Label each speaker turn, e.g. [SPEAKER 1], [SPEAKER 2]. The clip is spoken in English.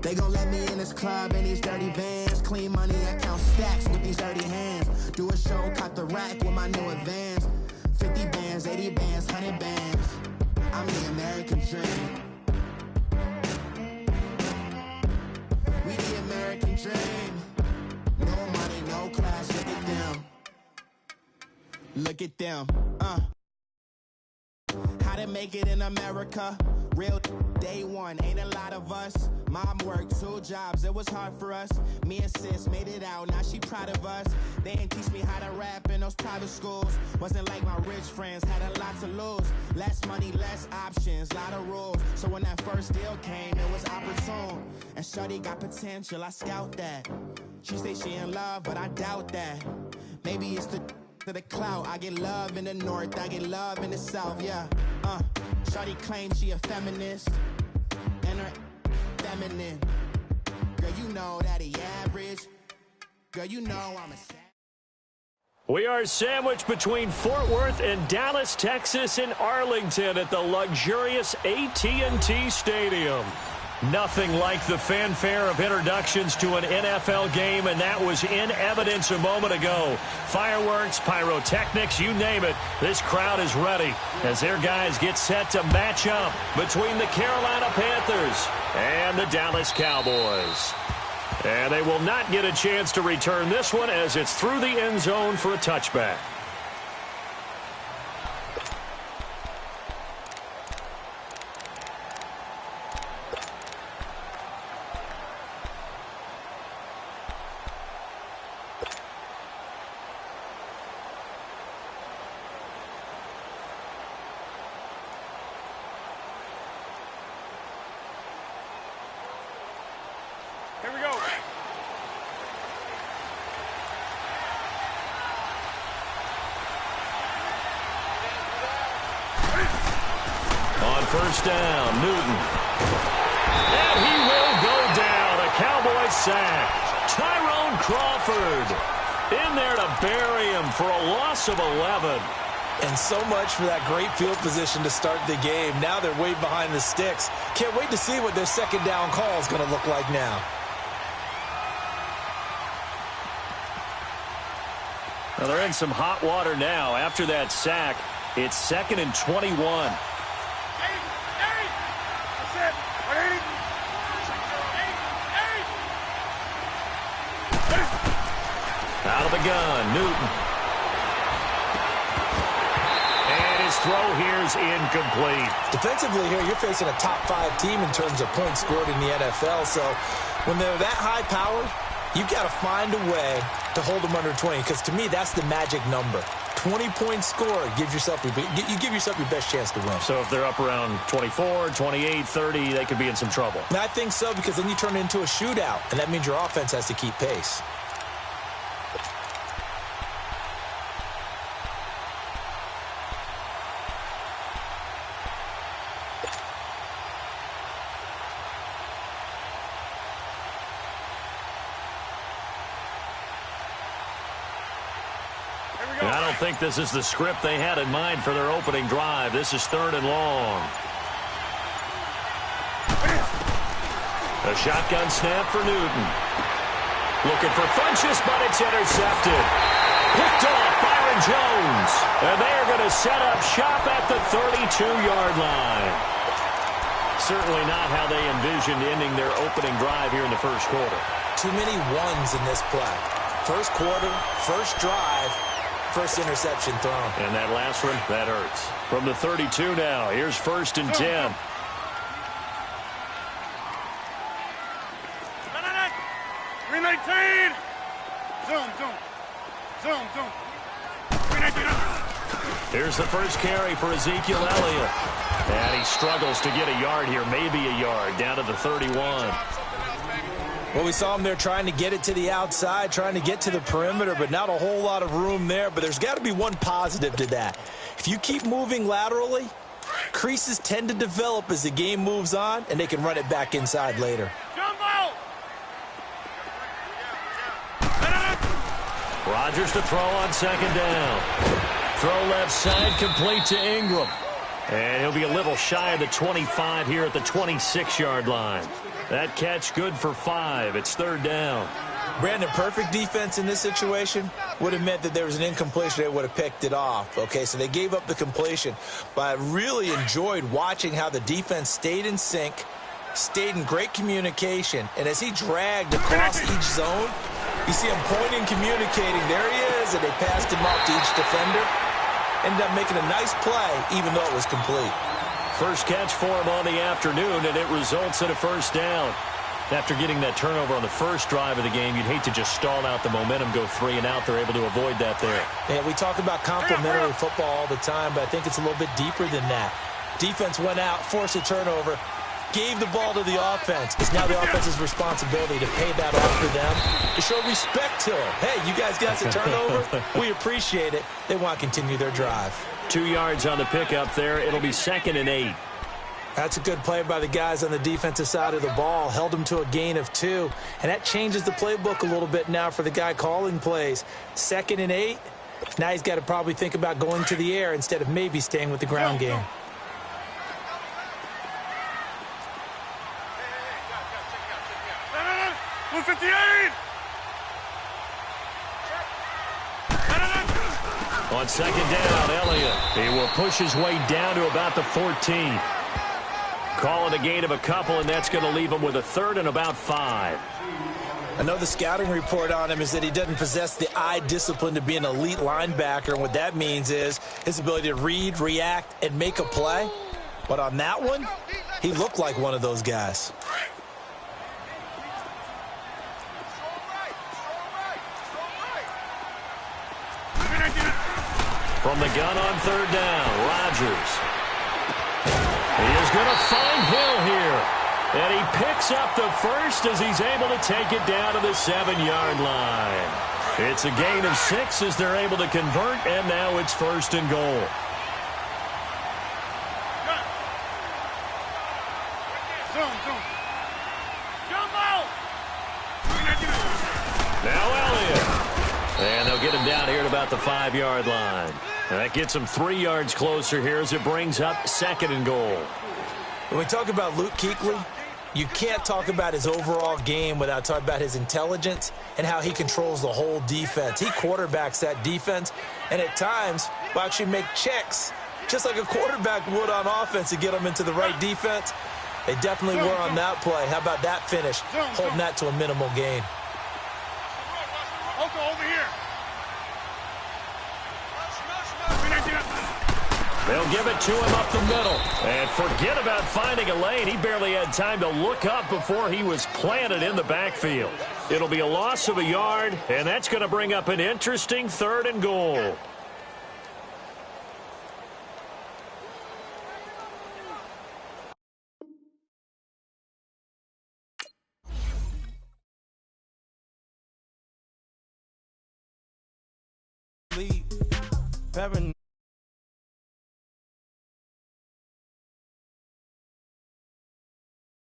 [SPEAKER 1] They gon' let me in this club in these dirty vans. Clean money, I count stacks with these dirty hands. Do a show, cut the rack with my new advance. 50 bands, 80 bands, 100 bands. I'm the American dream. We the American dream. No money, no class, look at them. Look at them, How to make it in America? Real day one, ain't a lot of us. Mom worked 2 jobs, it was hard for us. Me and sis made it out, now she proud of us. They ain't teach me how to rap in those private schools. Wasn't like my rich friends, had a lot to lose. Less money, less options, lot of rules. So when that first deal came, it was opportune. And shorty got potential, I scout that. She say she in love, but I doubt that. Maybe it's to the clout. I get love in the north, I get love in the south, yeah. Shorty claims she a feminist, and her feminine. Girl, you know that he average. Girl, you know I'm a
[SPEAKER 2] We are sandwiched between Fort Worth and Dallas, Texas, and Arlington at the luxurious AT&T Stadium. Nothing like the fanfare of introductions to an NFL game, and that was in evidence a moment ago. Fireworks, pyrotechnics, you name it. This crowd is ready as their guys get set to match up between the Carolina Panthers and the Dallas Cowboys. And they will not get a chance to return this one as it's through the end zone for a touchback.
[SPEAKER 3] Here we go.
[SPEAKER 2] On first down, Newton. And he will go down. A Cowboy sack. Tyrone Crawford in there to bury him for a loss of 11.
[SPEAKER 4] And so much for that great field position to start the game. Now they're way behind the sticks. Can't wait to see what their second down call is going to look like now.
[SPEAKER 2] Well, they're in some hot water now. After that sack, it's 2nd and 21. Out of the gun, Newton. And his throw here is incomplete.
[SPEAKER 4] Defensively here, you're facing a top 5 team in terms of points scored in the NFL. So when they're that high powered, you've got to find a way to hold them under 20, because to me, that's the magic number. 20-point score gives yourself you give yourself your best chance to win.
[SPEAKER 2] So if they're up around 24, 28, 30, they could be in some trouble.
[SPEAKER 4] And I think so, because then you turn it into a shootout, and that means your offense has to keep pace.
[SPEAKER 2] I don't think this is the script they had in mind for their opening drive. This is 3rd and long. A shotgun snap for Newton. Looking for Funchess, but it's intercepted. Picked off Byron Jones. And they are going to set up shop at the 32-yard line. Certainly not how they envisioned ending their opening drive here in the first quarter.
[SPEAKER 4] Too many ones in this play. First quarter, first drive, first interception thrown.
[SPEAKER 2] And that last one, that hurts. From the 32 now, here's 1st and 10. Here's the first carry for Ezekiel Elliott. And he struggles to get a yard here, maybe a yard, down to the 31.
[SPEAKER 4] Well, we saw him there trying to get it to the outside, trying to get to the perimeter, but not a whole lot of room there. But there's got to be one positive to that. If you keep moving laterally, creases tend to develop as the game moves on, and they can run it back inside later.
[SPEAKER 2] Rodgers to throw on 2nd down. Throw left side, complete to Ingram. And he'll be a little shy of the 25 here at the 26-yard line. That catch good for 5. It's 3rd down.
[SPEAKER 4] Brandon, perfect defense in this situation would have meant that there was an incompletion. They would have picked it off. Okay, so they gave up the completion. But I really enjoyed watching how the defense stayed in sync, stayed in great communication. And as he dragged across each zone, you see him pointing, communicating. There he is, and they passed him off to each defender. Ended up making a nice play, even though it was complete.
[SPEAKER 2] First catch for him on the afternoon, and it results in a 1st down. After getting that turnover on the first drive of the game, you'd hate to just stall out the momentum, go 3 and out. They're able to avoid that there.
[SPEAKER 4] Yeah, we talk about complementary football all the time, but I think it's a little bit deeper than that. Defense went out, forced a turnover, gave the ball to the offense. It's now the offense's responsibility to pay that off for them, to show respect to them. Hey, you guys got a turnover? We appreciate it. They want to continue their drive.
[SPEAKER 2] 2 yards on the pickup there. It'll be 2nd and 8.
[SPEAKER 4] That's a good play by the guys on the defensive side of the ball. Held them to a gain of 2. And that changes the playbook a little bit now for the guy calling plays. 2nd and 8. Now he's got to probably think about going to the air instead of maybe staying with the ground game.
[SPEAKER 2] On 2nd down, Elliott. He will push his way down to about the 14. Calling a gain of a couple, and that's going to leave him with a 3rd and about 5.
[SPEAKER 4] I know the scouting report on him is that he doesn't possess the eye discipline to be an elite linebacker, and what that means is his ability to read, react, and make a play. But on that one, he looked like one of those guys.
[SPEAKER 2] From the gun on 3rd down, Rodgers. He is going to find Hill here. And he picks up the first as he's able to take it down to the 7-yard line. It's a gain of 6 as they're able to convert, and now it's 1st and goal. Now Elliott. And they'll get him down here at about the 5-yard line. And that gets him 3 yards closer here as it brings up 2nd and goal.
[SPEAKER 4] When we talk about Luke Kuechly, you can't talk about his overall game without talking about his intelligence and how he controls the whole defense. He quarterbacks that defense, and at times will actually make checks, just like a quarterback would on offense to get them into the right defense. They definitely were on that play. How about that finish, holding that to a minimal gain.
[SPEAKER 2] They'll give it to him up the middle. And forget about finding a lane. He barely had time to look up before he was planted in the backfield. It'll be a loss of a yard, and that's going to bring up an interesting 3rd and goal.
[SPEAKER 1] Paranoid.